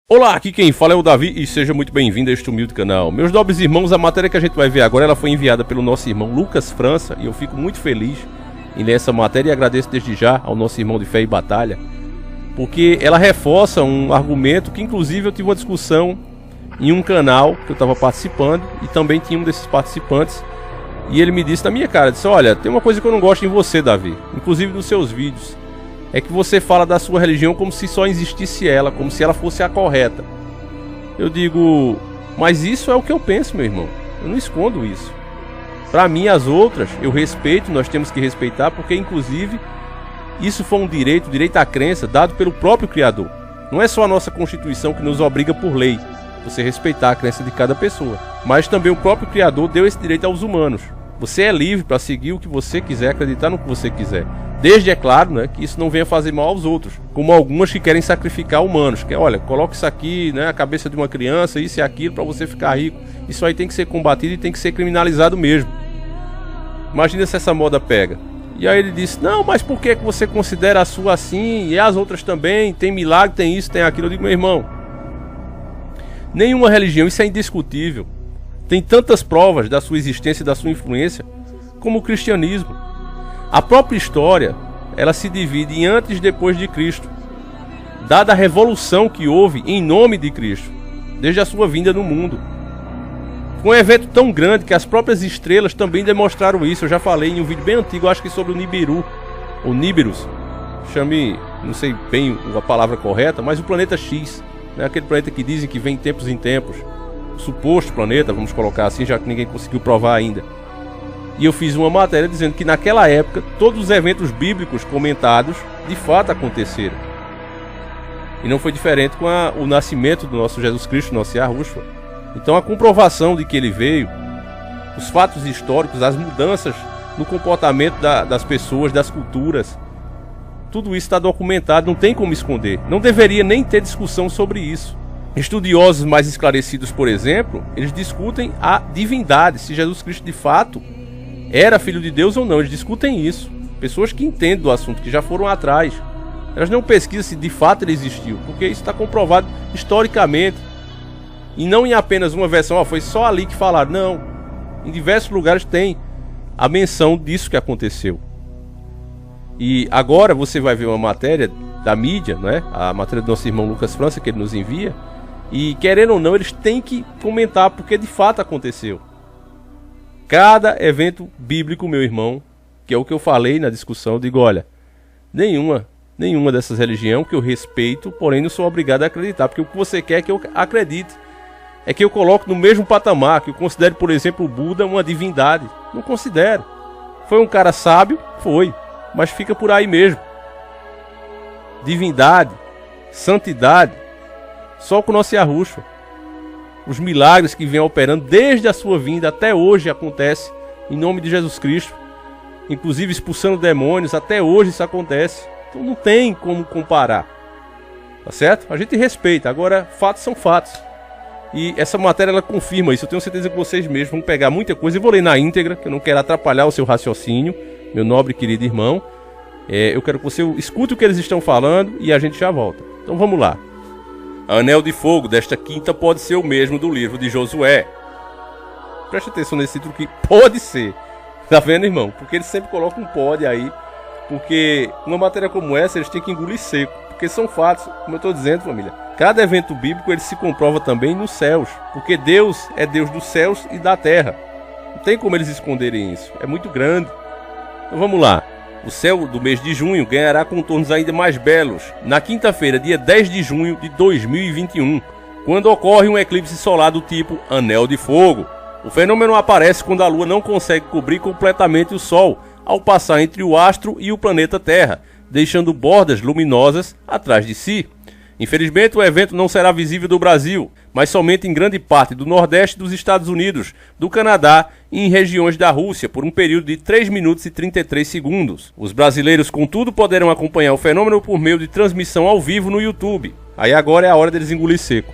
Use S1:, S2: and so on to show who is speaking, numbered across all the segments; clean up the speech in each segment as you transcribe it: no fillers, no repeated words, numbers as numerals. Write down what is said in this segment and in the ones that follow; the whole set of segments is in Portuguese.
S1: Olá, aqui quem fala é o Davi e seja muito bem-vindo a este humilde canal. Meus nobres irmãos, a matéria que a gente vai ver agora, ela foi enviada pelo nosso irmão Lucas França e eu fico muito feliz em ler essa matéria e agradeço desde já ao nosso irmão de fé e batalha, porque ela reforça um argumento que inclusive eu tive uma discussão em um canal que eu estava participando e também tinha um desses participantes e ele me disse na minha cara, disse: olha, tem uma coisa que eu não gosto em você, Davi, inclusive nos seus vídeos. É que você fala da sua religião como se só existisse ela, como se ela fosse a correta. Eu digo, mas isso é o que eu penso, meu irmão. Eu não escondo isso. Para mim, as outras, eu respeito, nós temos que respeitar, porque inclusive isso foi um direito à crença dado pelo próprio Criador. Não é só a nossa Constituição que nos obriga por lei, você respeitar a crença de cada pessoa, mas também o próprio Criador deu esse direito aos humanos. Você é livre para seguir o que você quiser, acreditar no que você quiser. Desde, é claro, né, que isso não venha fazer mal aos outros. Como algumas que querem sacrificar humanos. Que olha, coloca isso aqui, né, a cabeça de uma criança, isso e aquilo, para você ficar rico. Isso aí tem que ser combatido e tem que ser criminalizado mesmo. Imagina se essa moda pega. E aí ele disse, não, mas por que você considera a sua assim? E as outras também? Tem milagre, tem isso, tem aquilo. Eu digo, meu irmão, nenhuma religião, isso é indiscutível, tem tantas provas da sua existência e da sua influência como o cristianismo. A própria história, ela se divide em antes e depois de Cristo, dada a revolução que houve em nome de Cristo, desde a sua vinda no mundo. Foi um evento tão grande que as próprias estrelas também demonstraram isso. Eu já falei em um vídeo bem antigo, acho que sobre o Nibiru, ou Nibiru, chame, não sei bem a palavra correta, mas o planeta X, né? Aquele planeta que dizem que vem tempos em tempos, o suposto planeta, vamos colocar assim, já que ninguém conseguiu provar ainda. E eu fiz uma matéria dizendo que naquela época todos os eventos bíblicos comentados de fato aconteceram. E não foi diferente com o nascimento do nosso Jesus Cristo, nosso Yahushua. Então a comprovação de que ele veio, os fatos históricos, as mudanças no comportamento das pessoas, das culturas, tudo isso está documentado, não tem como esconder. Não deveria nem ter discussão sobre isso. Estudiosos mais esclarecidos, por exemplo, eles discutem a divindade, se Jesus Cristo de fato era filho de Deus ou não, eles discutem isso. Pessoas que entendem do assunto, que já foram atrás, elas não pesquisam se de fato ele existiu, porque isso está comprovado historicamente. E não em apenas uma versão, foi só ali que falaram, não. Em diversos lugares tem a menção disso que aconteceu. E agora você vai ver uma matéria da mídia, né? A matéria do nosso irmão Lucas França, que ele nos envia. E querendo ou não, eles têm que comentar, porque de fato aconteceu. Cada evento bíblico, meu irmão, que é o que eu falei na discussão, eu digo, olha, nenhuma dessas religiões que eu respeito, porém não sou obrigado a acreditar, porque o que você quer é que eu acredite. É que eu coloque no mesmo patamar, que eu considere, por exemplo, o Buda uma divindade. Não considero. Foi um cara sábio? Foi. Mas fica por aí mesmo. Divindade, santidade, só com o nosso Yahushua. Os milagres que vem operando desde a sua vinda até hoje acontece em nome de Jesus Cristo. Inclusive expulsando demônios, até hoje isso acontece. Então não tem como comparar. Tá certo? A gente respeita, agora fatos são fatos. E essa matéria ela confirma isso. Eu tenho certeza que vocês mesmos vão pegar muita coisa. Eu vou ler na íntegra, que eu não quero atrapalhar o seu raciocínio, meu nobre e querido irmão. Eu quero que você escute o que eles estão falando e a gente já volta. Então vamos lá. Anel de fogo desta quinta pode ser o mesmo do livro de Josué. Preste atenção nesse título que pode ser. Tá vendo, irmão? Porque eles sempre colocam um pode aí. Porque numa matéria como essa eles têm que engolir seco. Porque são fatos, como eu estou dizendo, família. Cada evento bíblico ele se comprova também nos céus. Porque Deus é Deus dos céus e da terra. Não tem como eles esconderem isso. É muito grande. Então vamos lá. O céu do mês de junho ganhará contornos ainda mais belos na quinta-feira, dia 10 de junho de 2021, quando ocorre um eclipse solar do tipo Anel de Fogo. O fenômeno aparece quando a Lua não consegue cobrir completamente o Sol, ao passar entre o astro e o planeta Terra, deixando bordas luminosas atrás de si. Infelizmente, o evento não será visível do Brasil, mas somente em grande parte do Nordeste dos Estados Unidos, do Canadá e em regiões da Rússia, por um período de 3 minutos e 33 segundos. Os brasileiros, contudo, poderão acompanhar o fenômeno por meio de transmissão ao vivo no YouTube. Aí agora é a hora deles engolir seco.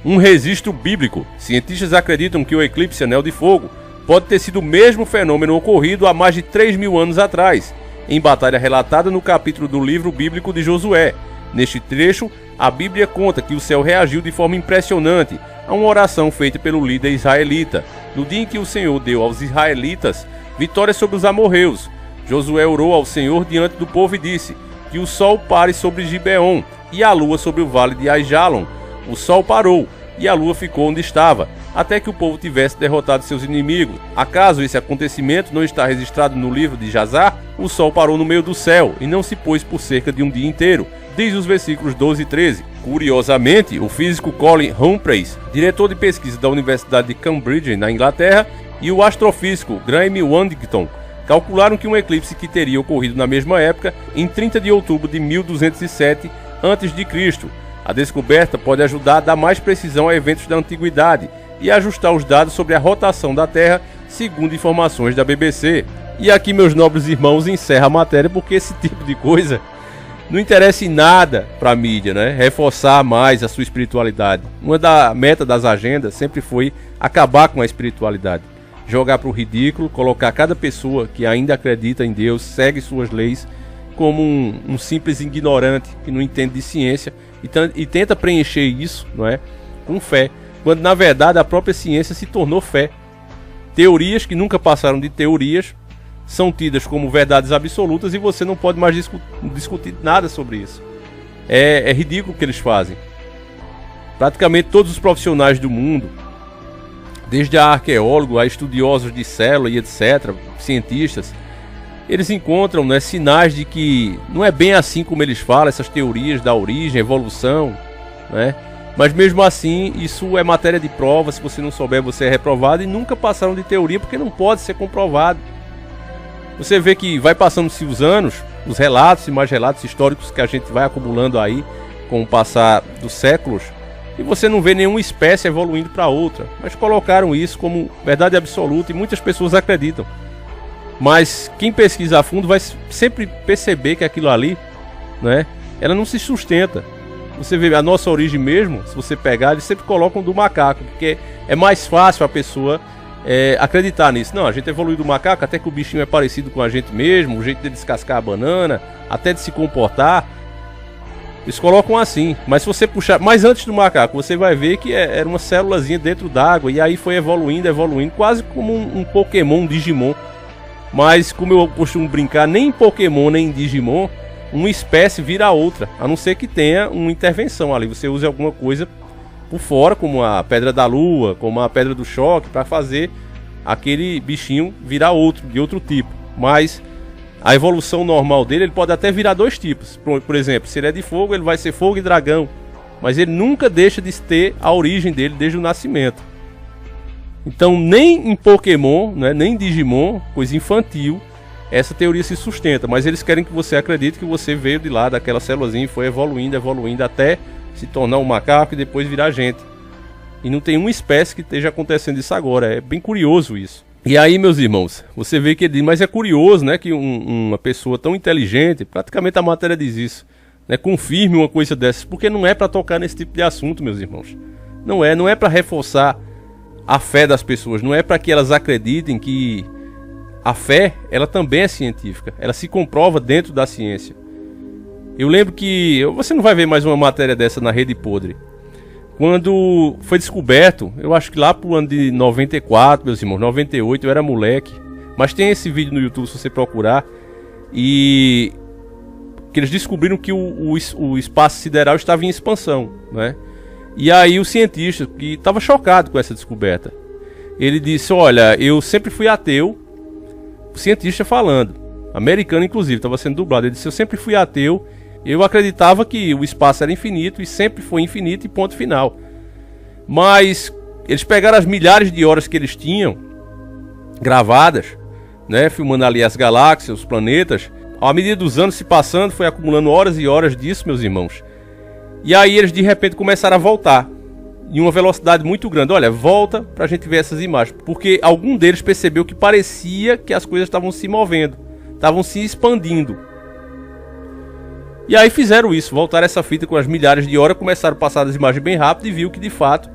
S1: Um registro bíblico. Cientistas acreditam que o eclipse Anel de Fogo pode ter sido o mesmo fenômeno ocorrido há mais de 3.000 anos atrás, em batalha relatada no capítulo do livro bíblico de Josué. Neste trecho, A Bíblia conta que o céu reagiu de forma impressionante a uma oração feita pelo líder israelita, no dia em que o Senhor deu aos israelitas vitória sobre os amorreus. Josué orou ao Senhor diante do povo e disse: que o sol pare sobre Gibeon e a lua sobre o vale de Aijalon. O sol parou e a lua ficou onde estava, até que o povo tivesse derrotado seus inimigos. Acaso esse acontecimento não está registrado no livro de Jazar? O sol parou no meio do céu e não se pôs por cerca de um dia inteiro, diz os versículos 12 e 13. Curiosamente, o físico Colin Humphreys, diretor de pesquisa da Universidade de Cambridge, na Inglaterra, e o astrofísico Graeme Waddington calcularam que um eclipse que teria ocorrido na mesma época, em 30 de outubro de 1207 a.C. A descoberta pode ajudar a dar mais precisão a eventos da antiguidade e ajustar os dados sobre a rotação da Terra, segundo informações da BBC. E aqui, meus nobres irmãos, encerra a matéria, porque esse tipo de coisa não interessa em nada para a mídia, né? Reforçar mais a sua espiritualidade. Uma da meta das agendas sempre foi acabar com a espiritualidade, jogar para o ridículo, colocar cada pessoa que ainda acredita em Deus, segue suas leis, como um simples ignorante que não entende de ciência e tenta preencher isso, não é, com fé, quando na verdade a própria ciência se tornou fé. Teorias que nunca passaram de teorias são tidas como verdades absolutas e você não pode mais discutir nada sobre isso. É ridículo o que eles fazem. Praticamente todos os profissionais do mundo, desde a arqueólogos a estudiosos de célula e etc., cientistas, eles encontram, né, sinais de que não é bem assim como eles falam, essas teorias da origem, evolução, né? Mas mesmo assim, isso é matéria de prova. Se você não souber, você é reprovado, e nunca passaram de teoria porque não pode ser comprovado. Você vê que vai passando-se os anos, os relatos e mais relatos históricos que a gente vai acumulando aí com o passar dos séculos, e você não vê nenhuma espécie evoluindo para outra, mas colocaram isso como verdade absoluta e muitas pessoas acreditam. Mas quem pesquisa a fundo vai sempre perceber que aquilo ali, né, ela não se sustenta. Você vê a nossa origem mesmo, se você pegar, eles sempre colocam do macaco, porque é mais fácil a pessoa acreditar nisso. Não, a gente evoluiu do macaco, até que o bichinho é parecido com a gente mesmo, o jeito de descascar a banana, até de se comportar. Eles colocam assim, mas se você puxar mais antes do macaco, você vai ver que era uma célulazinha dentro d'água, e aí foi evoluindo, quase como um Pokémon, um Digimon. Mas como eu costumo brincar, nem em Pokémon nem em Digimon uma espécie vira a outra, a não ser que tenha uma intervenção ali, você use alguma coisa por fora, como a pedra da lua, como a pedra do choque, para fazer aquele bichinho virar outro, de outro tipo. Mas a evolução normal dele, ele pode até virar dois tipos. Por exemplo, se ele é de fogo, ele vai ser fogo e dragão, mas ele nunca deixa de ter a origem dele desde o nascimento. Então nem em Pokémon, né, nem em Digimon, coisa infantil, essa teoria se sustenta, mas eles querem que você acredite que você veio de lá, daquela célulazinha, e foi evoluindo até se tornar um macaco e depois virar gente. E não tem uma espécie que esteja acontecendo isso agora, é bem curioso isso. E aí, meus irmãos, você vê que ele diz, mas é curioso, né, que uma pessoa tão inteligente, praticamente a matéria diz isso, né, confirme uma coisa dessas, porque não é para tocar nesse tipo de assunto, meus irmãos. Não é para reforçar a fé das pessoas, não é para que elas acreditem que a fé, ela também é científica, ela se comprova dentro da ciência. Eu lembro que, você não vai ver mais uma matéria dessa na Rede Podre, quando foi descoberto, eu acho que lá pro ano de 94, meus irmãos, 98, eu era moleque, mas tem esse vídeo no YouTube se você procurar, e que eles descobriram que o espaço sideral estava em expansão, né? E aí o cientista, que estava chocado com essa descoberta, ele disse, olha, eu sempre fui ateu. O cientista falando, americano inclusive, estava sendo dublado, ele disse, eu sempre fui ateu, eu acreditava que o espaço era infinito e sempre foi infinito e ponto final. Mas eles pegaram as milhares de horas que eles tinham gravadas, né, filmando ali as galáxias, os planetas. À medida dos anos se passando, foi acumulando horas e horas disso, meus irmãos. E aí eles de repente começaram a voltar em uma velocidade muito grande. Olha, volta pra gente ver essas imagens, porque algum deles percebeu que parecia que as coisas estavam se movendo, estavam se expandindo. E aí fizeram isso, voltaram essa fita com as milhares de horas, começaram a passar as imagens bem rápido e viu que de fato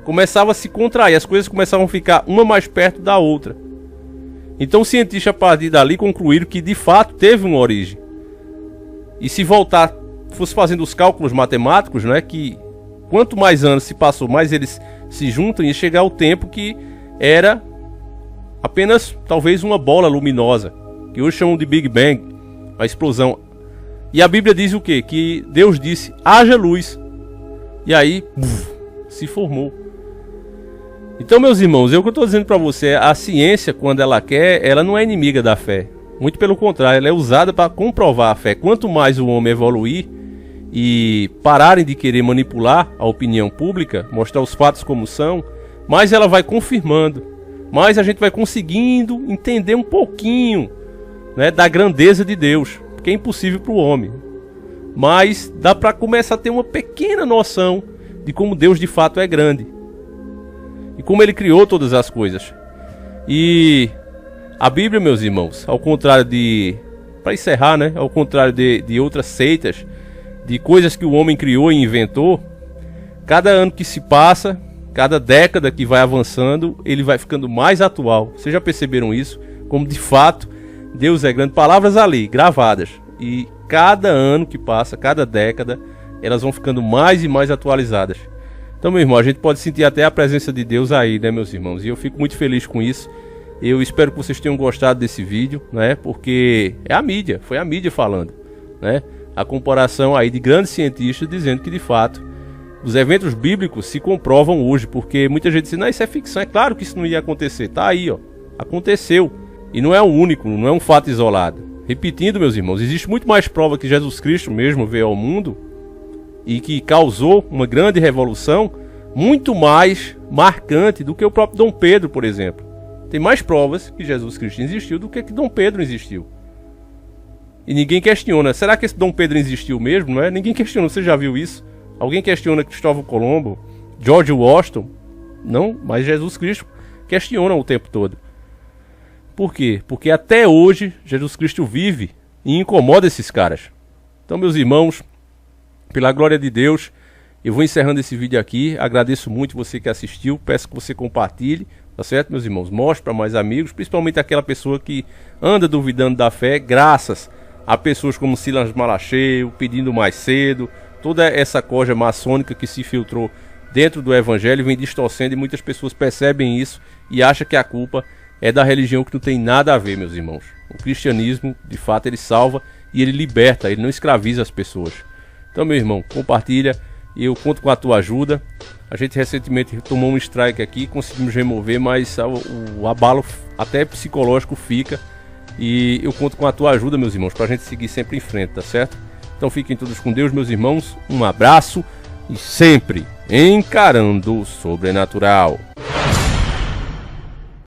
S1: começava a se contrair, as coisas começavam a ficar uma mais perto da outra. Então os cientistas a partir dali concluíram que de fato teve uma origem. E se voltar fosse fazendo os cálculos matemáticos, né, que quanto mais anos se passou, mais eles se juntam e chegar ao tempo que era apenas talvez uma bola luminosa, que hoje chamam de Big Bang, a explosão. E a Bíblia diz o quê? Que Deus disse, haja luz. E aí, se formou. Então, meus irmãos, o que eu estou dizendo para você, a ciência, quando ela quer, ela não é inimiga da fé. Muito pelo contrário, ela é usada para comprovar a fé. Quanto mais o homem evoluir e pararem de querer manipular a opinião pública, mostrar os fatos como são, mais ela vai confirmando, mais a gente vai conseguindo entender um pouquinho, né, da grandeza de Deus, porque é impossível para o homem. Mas dá para começar a ter uma pequena noção de como Deus de fato é grande e como Ele criou todas as coisas. E a Bíblia, meus irmãos, ao contrário de... para encerrar, né? Ao contrário de outras seitas, de coisas que o homem criou e inventou, cada ano que se passa, cada década que vai avançando, ele vai ficando mais atual. Vocês já perceberam isso? Como de fato Deus é grande. Palavras ali, gravadas. E cada ano que passa, cada década, elas vão ficando mais e mais atualizadas. Então, meu irmão, a gente pode sentir até a presença de Deus aí, né, meus irmãos? E eu fico muito feliz com isso. Eu espero que vocês tenham gostado desse vídeo, né? Porque é a mídia, foi a mídia falando, né? A comparação aí de grandes cientistas dizendo que, de fato, os eventos bíblicos se comprovam hoje. Porque muita gente diz, não, isso é ficção. É claro que isso não ia acontecer. Tá aí, ó. Aconteceu. E não é um único, não é um fato isolado. Repetindo, meus irmãos, existe muito mais prova que Jesus Cristo mesmo veio ao mundo e que causou uma grande revolução, muito mais marcante do que o próprio Dom Pedro, por exemplo. Tem mais provas que Jesus Cristo existiu do que Dom Pedro existiu. E ninguém questiona. Será que esse Dom Pedro existiu mesmo? Não é? Ninguém questiona. Você já viu isso? Alguém questiona Cristóvão Colombo? George Washington? Não, mas Jesus Cristo questiona o tempo todo. Por quê? Porque até hoje Jesus Cristo vive e incomoda esses caras. Então, meus irmãos, pela glória de Deus, eu vou encerrando esse vídeo aqui. Agradeço muito você que assistiu. Peço que você compartilhe. Tá certo, meus irmãos? Mostre para mais amigos, principalmente aquela pessoa que anda duvidando da fé, graças a pessoas como Silas Malacheio, Pedindo Mais Cedo, toda essa corja maçônica que se filtrou dentro do evangelho, vem distorcendo e muitas pessoas percebem isso e acham que a culpa é da religião, que não tem nada a ver, meus irmãos. O cristianismo, de fato, ele salva e ele liberta, ele não escraviza as pessoas. Então, meu irmão, compartilha e eu conto com a tua ajuda. A gente recentemente tomou um strike aqui, conseguimos remover, mas o abalo até psicológico fica. E eu conto com a tua ajuda, meus irmãos, pra gente seguir sempre em frente, tá certo? Então fiquem todos com Deus, meus irmãos. Um abraço e sempre encarando o sobrenatural.